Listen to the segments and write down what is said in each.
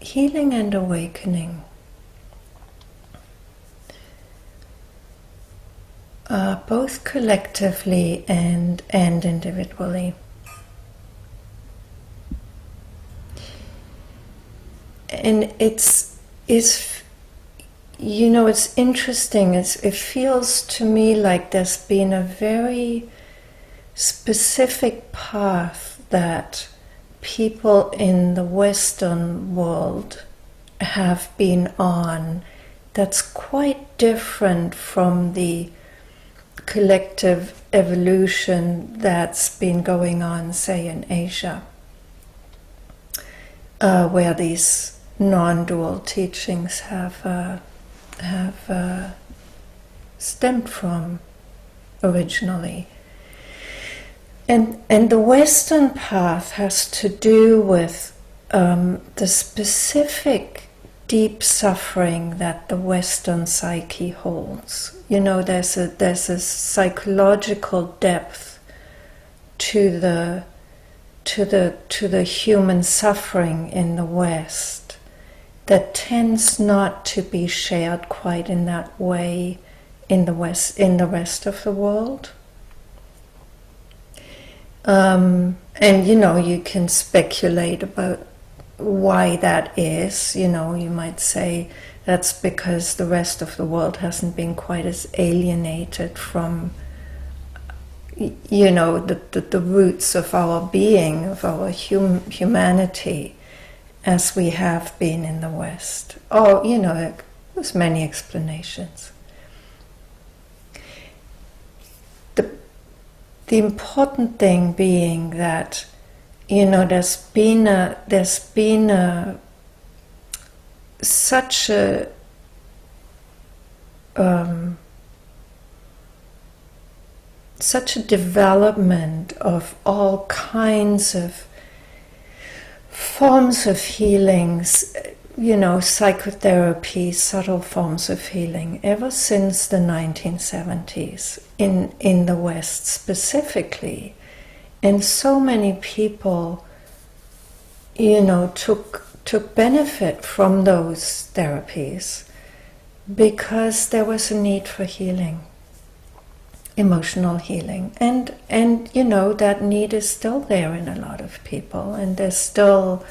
healing and awakening both collectively and individually. And it's interesting. It feels to me like there's been a very specific path that people in the Western world have been on that's quite different from the collective evolution that's been going on, say, in Asia, where these non-dual teachings have stemmed from originally. And the Western path has to do with the specific deep suffering that the Western psyche holds. There's a psychological depth to the human suffering in the West that tends not to be shared quite in that way in the rest of the world. And you can speculate about why that is. You might say that's because the rest of the world hasn't been quite as alienated from the roots of our being, of our humanity, as we have been in the West. Or, there's many explanations. The important thing being that, there's been such a development of all kinds of forms of healings, psychotherapy, subtle forms of healing, ever since the 1970s in the West specifically. And so many people, took benefit from those therapies because there was a need for healing, emotional healing. And that need is still there in a lot of people. And there's still,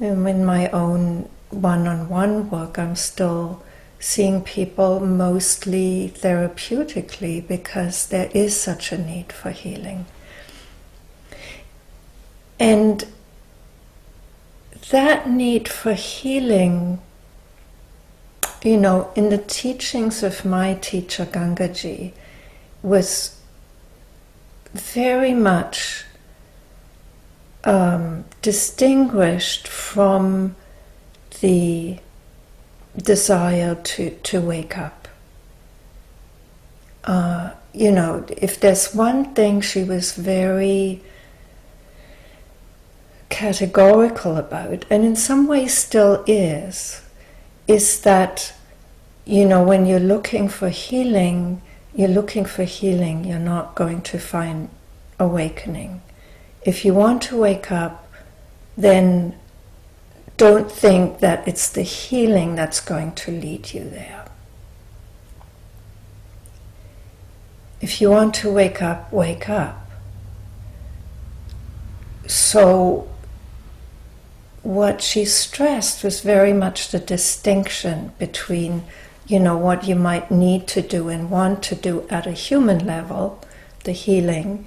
in my own one-on-one work, I'm still seeing people mostly therapeutically because there is such a need for healing. And that need for healing, in the teachings of my teacher Gangaji, was very much distinguished from the desire to wake up. If there's one thing she was very categorical about, and in some ways still is that, when you're looking for healing, you're not going to find awakening. If you want to wake up, then don't think that it's the healing that's going to lead you there. If you want to wake up, wake up. So what she stressed was very much the distinction between, what you might need to do and want to do at a human level, the healing,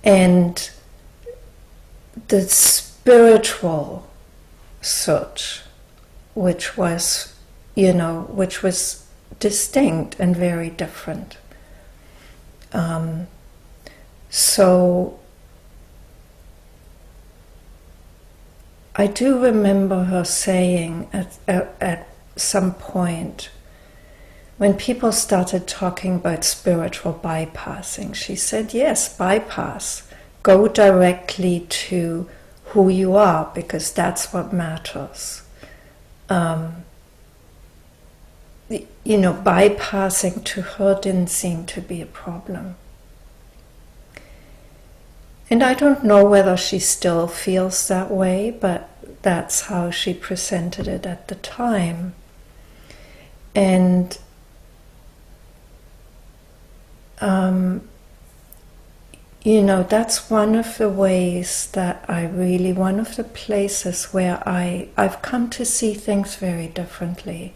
and the spiritual such, which was distinct and very different. So I do remember her saying at some point, when people started talking about spiritual bypassing, she said, yes, bypass. Go directly to who you are, because that's what matters. Bypassing to her didn't seem to be a problem. And I don't know whether she still feels that way, but that's how she presented it at the time. And that's one of the ways that one of the places where I've come to see things very differently.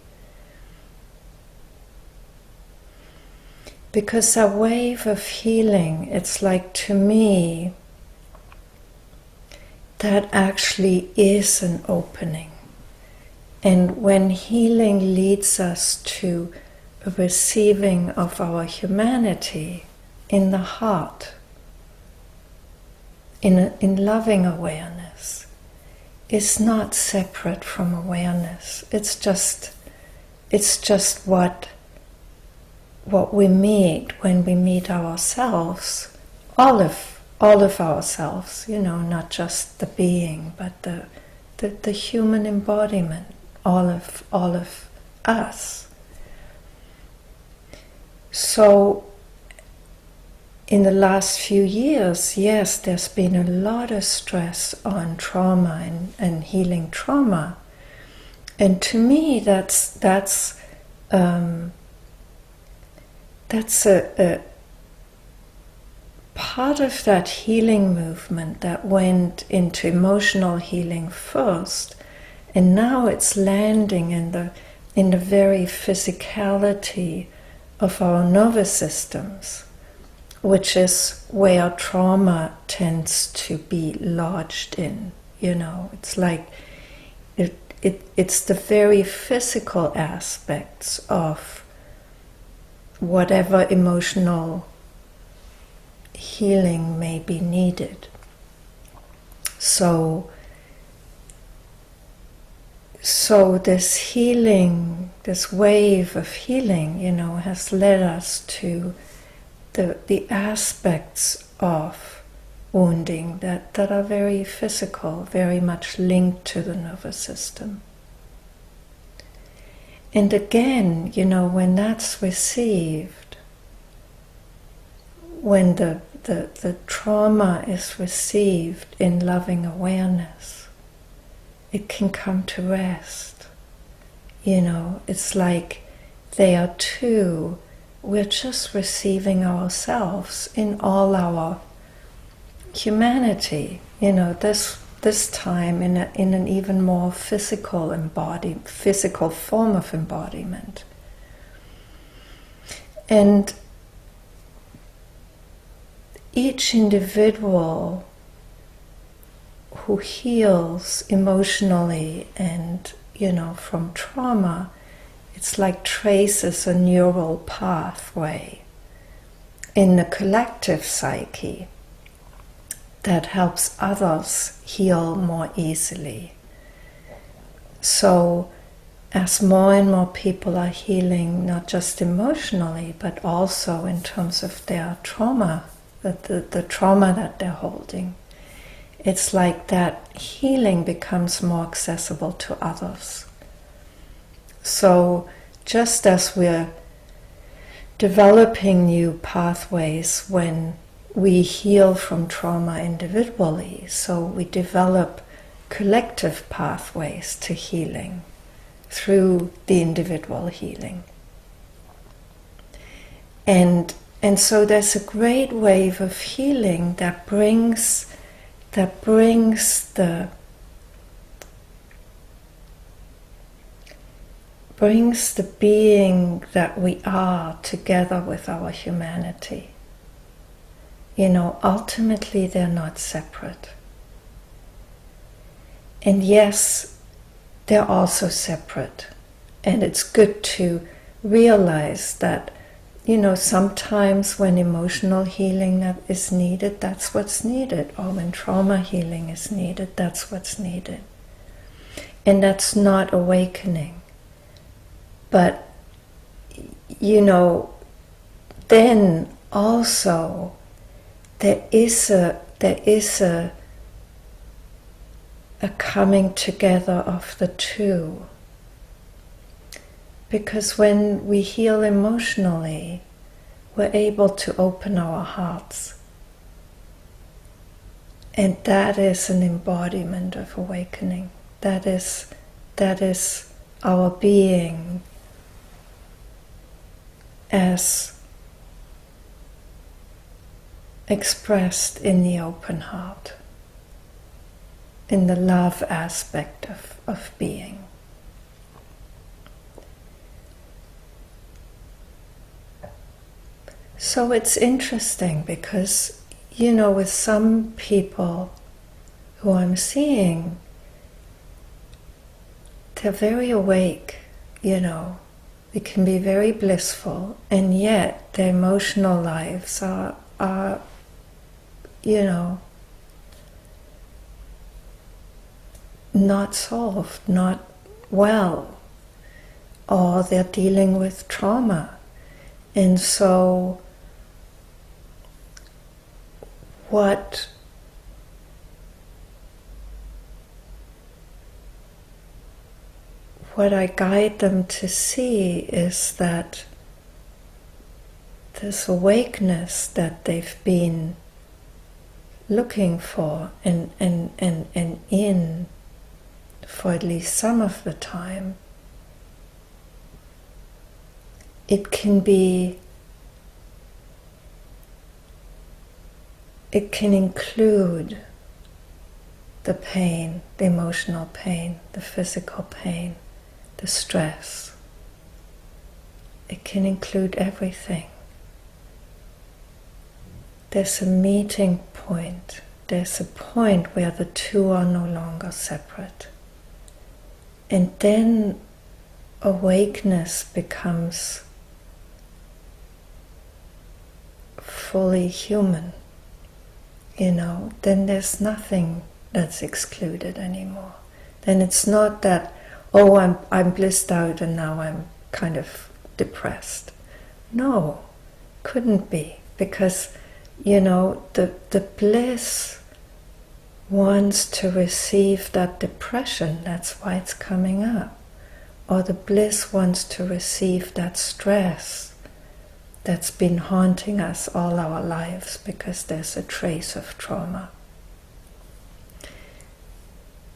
Because a wave of healing, it's like, to me, that actually is an opening. And when healing leads us to a receiving of our humanity in the heart, in loving awareness, is not separate from awareness. It's just what we meet when we meet ourselves, all of ourselves, not just the being, but the human embodiment, all of us. So in the last few years, yes, there's been a lot of stress on trauma and healing trauma. And to me, that's a part of that healing movement that went into emotional healing first, and now it's landing in the very physicality of our nervous systems, which is where trauma tends to be lodged in. It's like it's the very physical aspects of whatever emotional healing may be needed. So this healing, this wave of healing, has led us to the aspects of wounding that are very physical, very much linked to the nervous system. And again, when that's received, when the trauma is received in loving awareness, it can come to rest. It's like there too, we're just receiving ourselves in all our humanity. This time in an even more physical form of embodiment. And each individual who heals emotionally and, from trauma, it's like traces a neural pathway in the collective psyche that helps others heal more easily. So as more and more people are healing, not just emotionally, but also in terms of their trauma, the trauma that they're holding, it's like that healing becomes more accessible to others. So just as we're developing new pathways when we heal from trauma individually, so we develop collective pathways to healing through the individual healing. And so there's a great wave of healing that brings the being that we are together with our humanity. Ultimately they're not separate. And yes, they're also separate. And it's good to realize that, sometimes when emotional healing is needed, that's what's needed. Or when trauma healing is needed, that's what's needed. And that's not awakening. But, then also there is a coming together of the two. Because when we heal emotionally, we're able to open our hearts. And that is an embodiment of awakening. That is our being as expressed in the open heart, in the love aspect of being. So it's interesting because, with some people who I'm seeing, they're very awake, They can be very blissful, and yet their emotional lives are not solved, not well, or they're dealing with trauma. And so what I guide them to see is that this awakeness that they've been looking for and in for at least some of the time, it can include the pain, the emotional pain, the physical pain, the stress. It can include everything. There's a meeting point. There's a point where the two are no longer separate. And then awakeness becomes fully human. Then there's nothing that's excluded anymore. Then it's not that, I'm blissed out and now I'm kind of depressed. No, couldn't be, because the bliss wants to receive that depression, that's why it's coming up. Or the bliss wants to receive that stress that's been haunting us all our lives because there's a trace of trauma.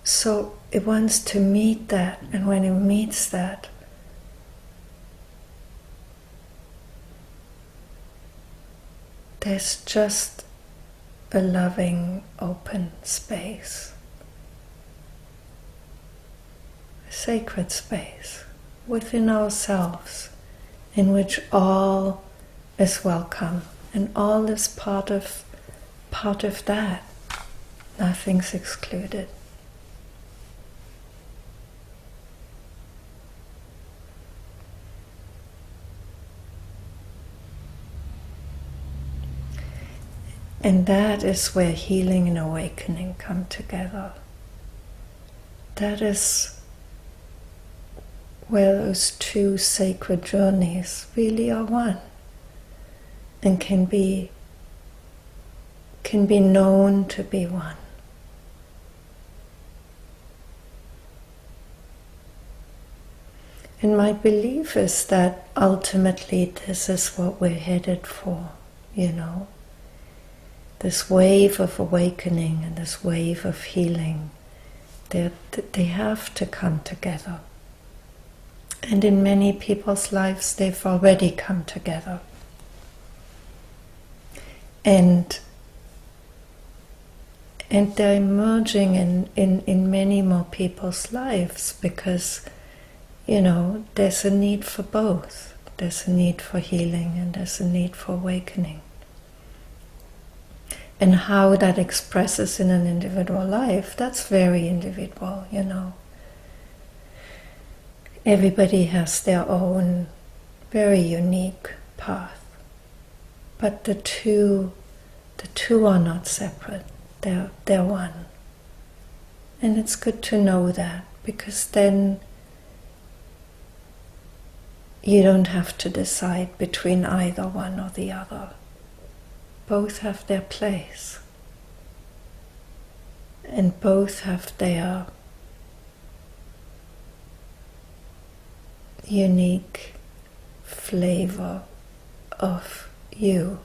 So it wants to meet that, and when it meets that, there's just a loving, open space, a sacred space within ourselves, in which all is welcome and all is part of that. Nothing's excluded. And that is where healing and awakening come together. That is where those two sacred journeys really are one, and can be known to be one. And my belief is that ultimately this is what we're headed for, This wave of awakening and this wave of healing, they have to come together. And in many people's lives, they've already come together. And they're emerging in many more people's lives because, there's a need for both. There's a need for healing and there's a need for awakening. And how that expresses in an individual life, that's very individual, Everybody has their own very unique path. But the two are not separate. They're one. And it's good to know that, because then you don't have to decide between either one or the other. Both have their place. And both have their unique flavor of you.